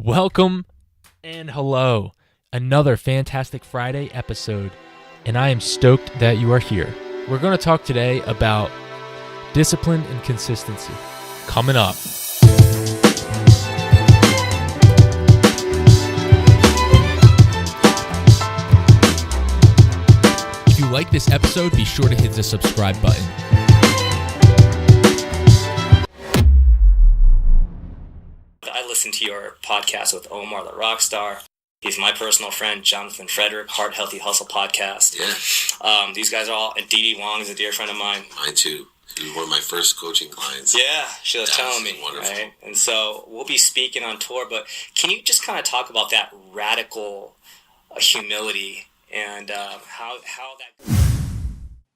Welcome and hello. Another fantastic Friday episode, and I am stoked that you are here. We're going to talk today about discipline and consistency. Coming up. If you like this episode, be sure to hit the subscribe button. I listened to your podcast with Omar the Rockstar. He's my personal friend, Jonathan Frederick, Heart Healthy Hustle podcast. Yeah. These guys are all, and Dee Dee Wong is a dear friend of mine. Mine too. She was one of my first coaching clients. Yeah, she was telling me. Wonderful. Right? And so we'll be speaking on tour, but can you just kind of talk about that radical humility and how that...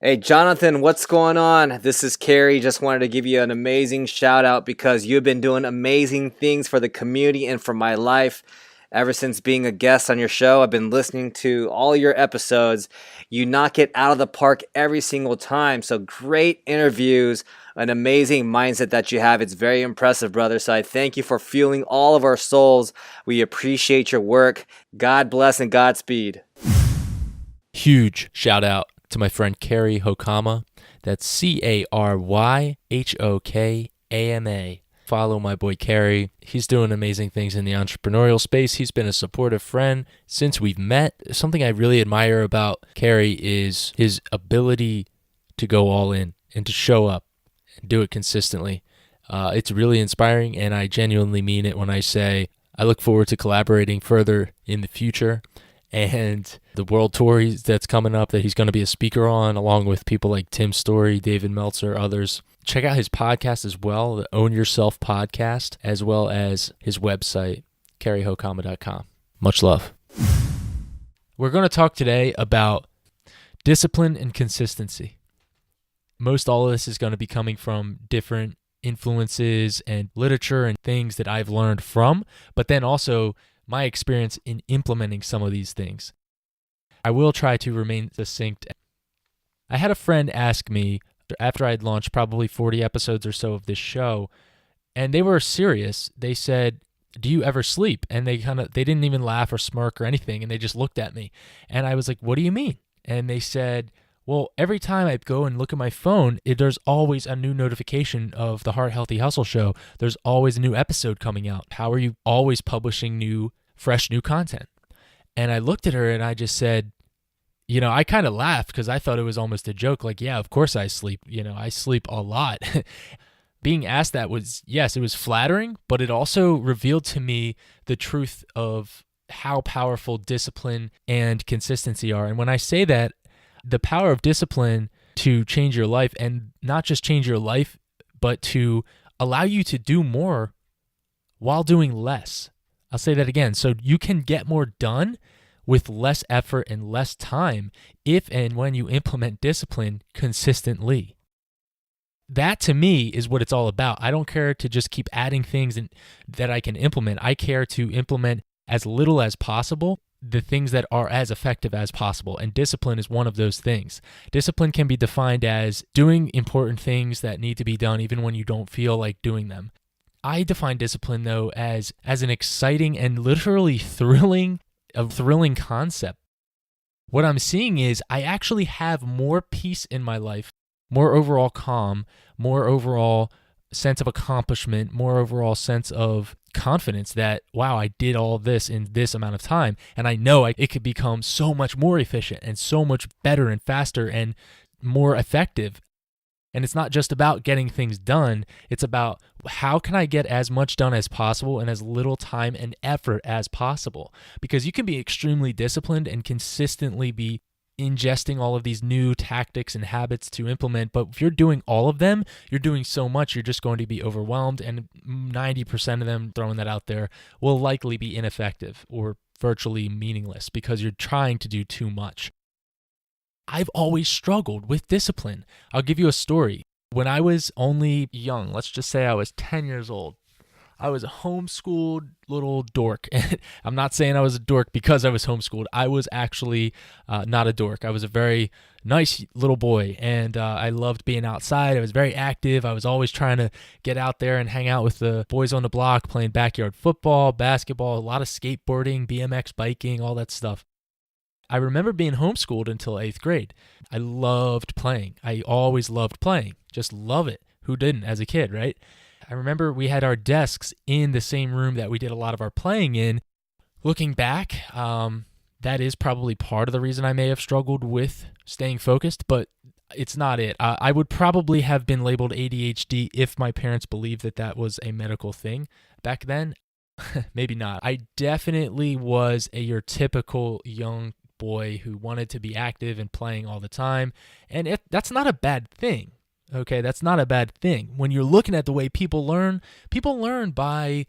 Hey, Jonathan, what's going on? This is Carrie. Just wanted to give you an amazing shout out because you've been doing amazing things for the community and for my life. Ever since being a guest on your show, I've been listening to all your episodes. You knock it out of the park every single time. So great interviews, an amazing mindset that you have. It's very impressive, brother. So I thank you for fueling all of our souls. We appreciate your work. God bless and Godspeed. Huge shout out to my friend Carrie Hokama. That's Caryhokama. Follow my boy Carrie. He's doing amazing things in the entrepreneurial space. He's been a supportive friend since we've met. Something I really admire about Carrie is his ability to go all in and to show up and do it consistently. It's really inspiring, and I genuinely mean it when I say I look forward to collaborating further in the future. And the world tour that's coming up that he's going to be a speaker on, along with people like Tim Story, David Meltzer, others. Check out his podcast as well, the Own Yourself podcast, as well as his website, carriehokama.com. Much love. We're going to talk today about discipline and consistency. Most all of this is going to be coming from different influences and literature and things that I've learned from, but then also my experience in implementing some of these things. I will try to remain succinct. I had a friend ask me after I'd launched probably 40 episodes or so of this show, and they were serious. They said, "Do you ever sleep?" And they didn't even laugh or smirk or anything, and they just looked at me. And I was like, "What do you mean?" And they said, "Well, every time I go and look at my phone, there's always a new notification of the Heart Healthy Hustle show. There's always a new episode coming out. How are you always publishing fresh new content?" And I looked at her and I just said, I kind of laughed because I thought it was almost a joke. Like, yeah, of course I sleep. I sleep a lot. Being asked that was, yes, it was flattering, but it also revealed to me the truth of how powerful discipline and consistency are. And when I say that, the power of discipline to change your life, and not just change your life, but to allow you to do more while doing less. I'll say that again. So you can get more done with less effort and less time if and when you implement discipline consistently. That to me is what it's all about. I don't care to just keep adding things that I can implement. I care to implement as little as possible, the things that are as effective as possible. And discipline is one of those things. Discipline can be defined as doing important things that need to be done even when you don't feel like doing them. I define discipline, though, as an exciting and literally thrilling concept. What I'm seeing is I actually have more peace in my life, more overall calm, more overall sense of accomplishment, more overall sense of confidence that, wow, I did all of this in this amount of time. And I know it could become so much more efficient and so much better and faster and more effective. And it's not just about getting things done. It's about how can I get as much done as possible in as little time and effort as possible? Because you can be extremely disciplined and consistently be ingesting all of these new tactics and habits to implement. But if you're doing all of them, you're doing so much, you're just going to be overwhelmed. And 90% of them, throwing that out there, will likely be ineffective or virtually meaningless because you're trying to do too much. I've always struggled with discipline. I'll give you a story. When I was only young, let's just say I was 10 years old, I was a homeschooled little dork. I'm not saying I was a dork because I was homeschooled. I was actually not a dork. I was a very nice little boy, and I loved being outside. I was very active. I was always trying to get out there and hang out with the boys on the block, playing backyard football, basketball, a lot of skateboarding, BMX biking, all that stuff. I remember being homeschooled until 8th grade. I loved playing. I always loved playing. Just love it. Who didn't as a kid, right? I remember we had our desks in the same room that we did a lot of our playing in. Looking back, that is probably part of the reason I may have struggled with staying focused, but it's not it. I would probably have been labeled ADHD if my parents believed that that was a medical thing back then. Maybe not. I definitely was your typical young boy who wanted to be active and playing all the time, and that's not a bad thing. Okay, that's not a bad thing. When you're looking at the way people learn by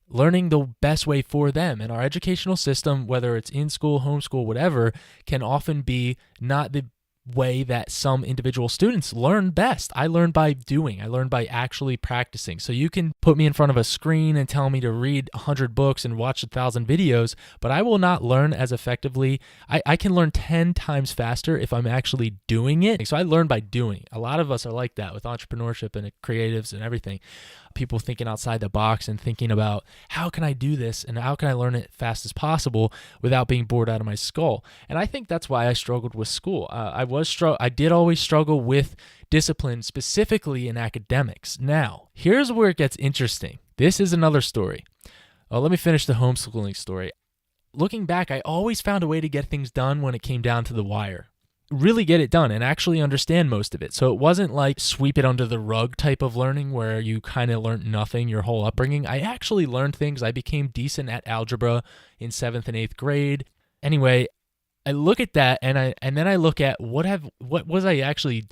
learning the best way for them. And our educational system, whether it's in school, homeschool, whatever, can often be not the way that some individual students learn best. I learned by doing. I learned by actually practicing. So you can put me in front of a screen and tell me to read 100 books and watch 1,000 videos, but I will not learn as effectively. I can learn 10 times faster if I'm actually doing it. So I learn by doing. A lot of us are like that with entrepreneurship and creatives and everything. People thinking outside the box and thinking about how can I do this and how can I learn it fast as possible without being bored out of my skull. And I think that's why I struggled with school. I did always struggle with discipline, specifically in academics. Now, here's where it gets interesting. This is another story. Let me finish the homeschooling story. Looking back, I always found a way to get things done when it came down to the wire. Really get it done and actually understand most of it. So it wasn't like sweep it under the rug type of learning where you kind of learned nothing your whole upbringing. I actually learned things. I became decent at algebra in 7th and 8th grade. Anyway, I look at that and then I look at what was I actually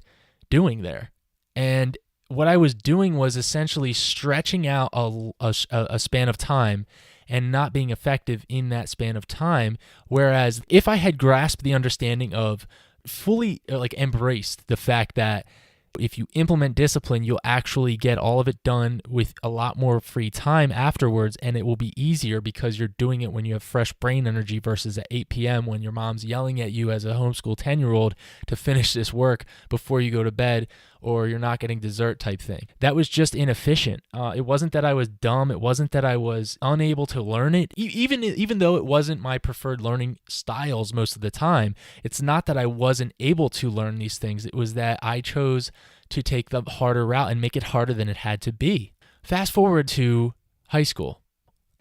doing there? And what I was doing was essentially stretching out a span of time and not being effective in that span of time. Whereas if I had grasped the understanding of fully embraced the fact that if you implement discipline, you'll actually get all of it done with a lot more free time afterwards, and it will be easier because you're doing it when you have fresh brain energy versus at 8 p.m. when your mom's yelling at you as a homeschool 10-year-old to finish this work before you go to bed, or you're not getting dessert type thing. That was just inefficient. It wasn't that I was dumb. It wasn't that I was unable to learn it. Even though it wasn't my preferred learning styles most of the time, it's not that I wasn't able to learn these things. It was that I chose to take the harder route and make it harder than it had to be. Fast forward to high school.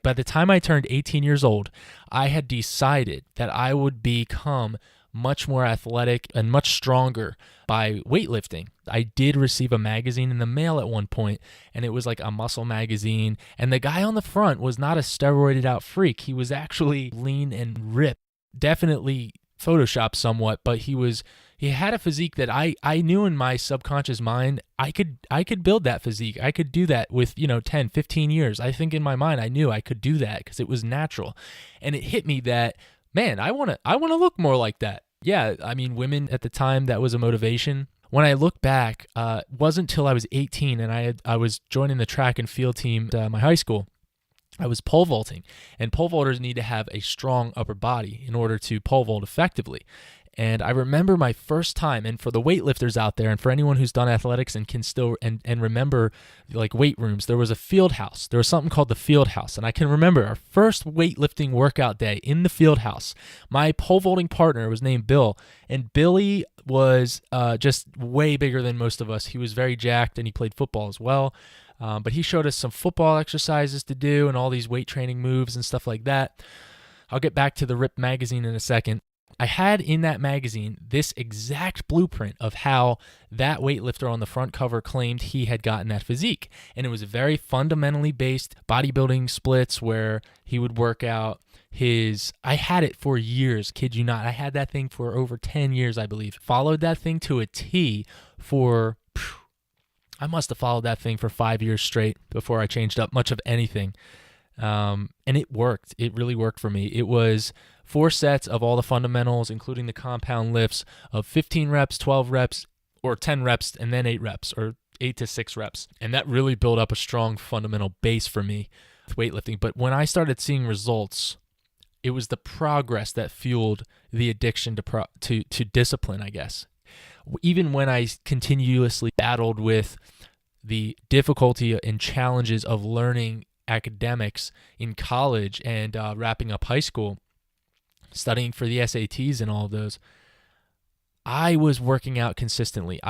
By the time I turned 18 years old, I had decided that I would become much more athletic and much stronger by weightlifting. I did receive a magazine in the mail at one point, and it was like a muscle magazine. And the guy on the front was not a steroided out freak. He was actually lean and ripped, definitely photoshopped somewhat, but he had a physique that I knew in my subconscious mind I could build that physique. I could do that with 10, 15 years. I think in my mind I knew I could do that because it was natural. And it hit me that, man, I want to look more like that. Yeah, I mean, women at the time, that was a motivation. When I look back, it wasn't until I was 18 and I was joining the track and field team at my high school. I was pole vaulting, and pole vaulters need to have a strong upper body in order to pole vault effectively. And I remember my first time, and for the weightlifters out there, and for anyone who's done athletics and can still and remember like weight rooms, there was a field house. There was something called the field house, and I can remember our first weightlifting workout day in the field house. My pole vaulting partner was named Bill, and Billy was just way bigger than most of us. He was very jacked, and he played football as well. But he showed us some football exercises to do and all these weight training moves and stuff like that. I'll get back to the Rip magazine in a second. I had in that magazine this exact blueprint of how that weightlifter on the front cover claimed he had gotten that physique. And it was a very fundamentally based bodybuilding splits where he would work out I had it for years, kid you not. I had that thing for over 10 years, I believe. Followed that thing to a T I must have followed that thing for 5 years straight before I changed up much of anything. And it worked. It really worked for me. It was 4 sets of all the fundamentals, including the compound lifts of 15 reps, 12 reps, or 10 reps, and then 8 reps, or 8 to 6 reps. And that really built up a strong fundamental base for me with weightlifting. But when I started seeing results, it was the progress that fueled the addiction to discipline, I guess. Even when I continuously battled with the difficulty and challenges of learning academics in college and wrapping up high school, studying for the SATs and all of those, I was working out consistently.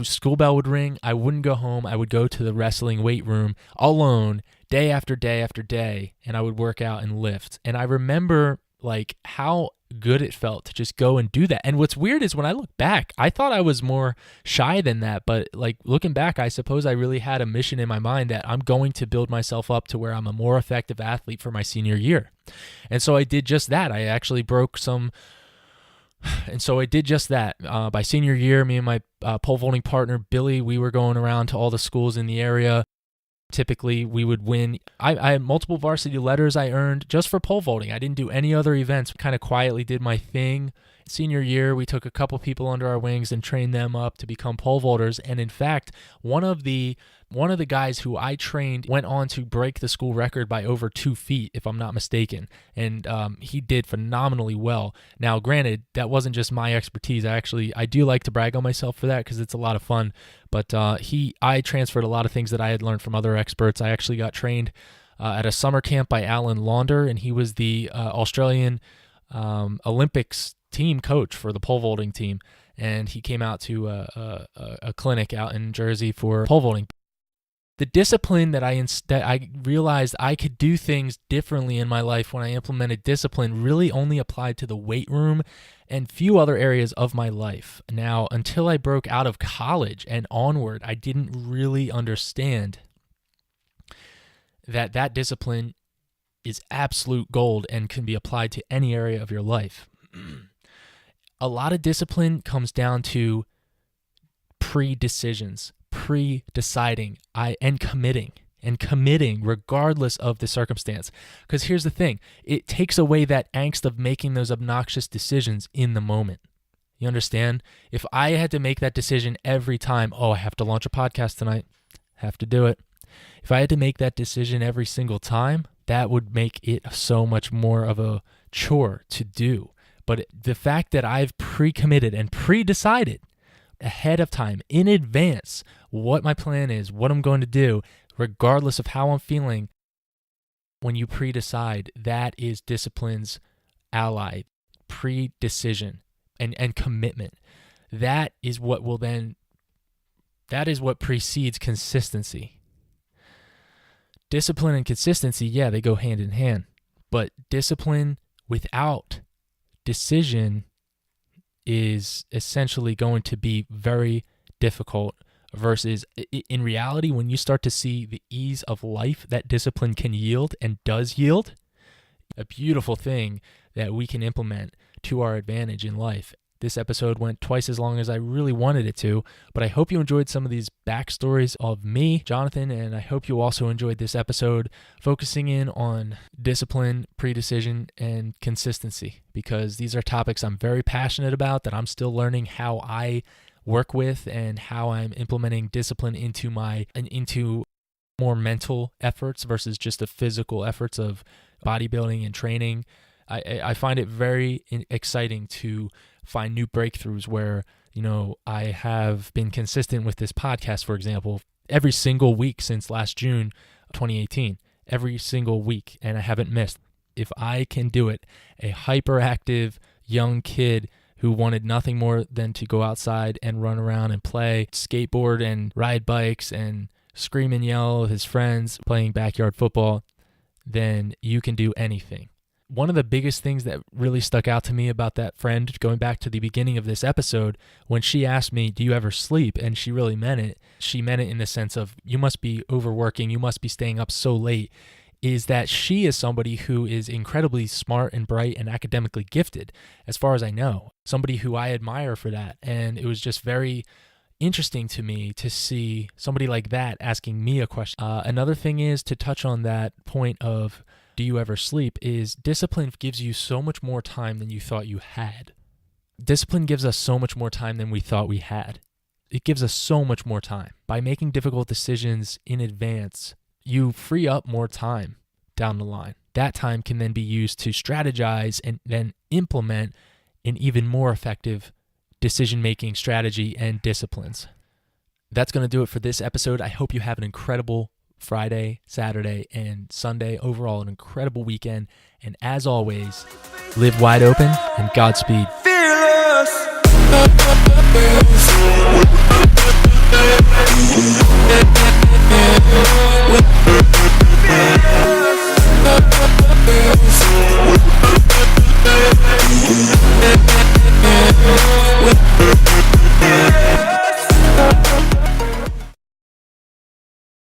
School bell would ring, I wouldn't go home, I would go to the wrestling weight room alone day after day after day, and I would work out and lift. And I remember like how good it felt to just go and do that. And what's weird is when I look back, I thought I was more shy than that, but like looking back, I suppose I really had a mission in my mind that I'm going to build myself up to where I'm a more effective athlete for my senior year. And so I did just that. I actually broke some. And so I did just that. By senior year, me and my pole vaulting partner, Billy, we were going around to all the schools in the area. Typically, we would win. I had multiple varsity letters I earned just for pole vaulting. I didn't do any other events. Kind of quietly did my thing. Senior year, we took a couple people under our wings and trained them up to become pole vaulters. And in fact, one of the guys who I trained went on to break the school record by over 2 feet, if I'm not mistaken. And he did phenomenally well. Now, granted, that wasn't just my expertise. I do like to brag on myself for that because it's a lot of fun. But I transferred a lot of things that I had learned from other experts. I actually got trained at a summer camp by Alan Launder, and he was the Australian Olympics team coach for the pole vaulting team. And he came out to a clinic out in Jersey for pole vaulting. The discipline that I realized I could do things differently in my life when I implemented discipline really only applied to the weight room and few other areas of my life. Now, until I broke out of college and onward, I didn't really understand that discipline is absolute gold and can be applied to any area of your life. A lot of discipline comes down to pre-decisions, pre-deciding, and committing regardless of the circumstance. Because here's the thing, it takes away that angst of making those obnoxious decisions in the moment. You understand? If I had to make that decision every time, I have to launch a podcast tonight, have to do it. If I had to make that decision every single time, that would make it so much more of a chore to do. But the fact that I've pre-committed and pre-decided ahead of time, in advance, what my plan is, what I'm going to do, regardless of how I'm feeling, when you pre-decide, that is discipline's ally, pre-decision and commitment. That is what precedes consistency. Discipline and consistency, they go hand in hand. But discipline without decision is essentially going to be very difficult versus in reality, when you start to see the ease of life that discipline can yield and does yield, a beautiful thing that we can implement to our advantage in life. This episode went twice as long as I really wanted it to, but I hope you enjoyed some of these backstories of me, Jonathan, and I hope you also enjoyed this episode focusing in on discipline, pre-decision, and consistency, because these are topics I'm very passionate about, that I'm still learning how I work with and how I'm implementing discipline into more mental efforts versus just the physical efforts of bodybuilding and training. I find it very exciting to find new breakthroughs where, I have been consistent with this podcast, for example, every single week since last June 2018, every single week, and I haven't missed. If I can do it, a hyperactive young kid who wanted nothing more than to go outside and run around and play skateboard and ride bikes and scream and yell with his friends playing backyard football, then you can do anything. One of the biggest things that really stuck out to me about that friend, going back to the beginning of this episode, when she asked me, do you ever sleep? And she really meant it. She meant it in the sense of, you must be overworking, you must be staying up so late, is that she is somebody who is incredibly smart and bright and academically gifted, as far as I know. Somebody who I admire for that. And it was just very interesting to me to see somebody like that asking me a question. Another thing is, to touch on that point of, do you ever sleep, is discipline gives you so much more time than you thought you had. Discipline gives us so much more time than we thought we had. it gives us so much more time. By making difficult decisions in advance, you free up more time down the line. That time can then be used to strategize and then implement an even more effective decision-making strategy and disciplines. That's going to do it for this episode. I hope you have an incredible Friday, Saturday, and Sunday. Overall, an incredible weekend. And as always, live wide open and Godspeed. Fearless.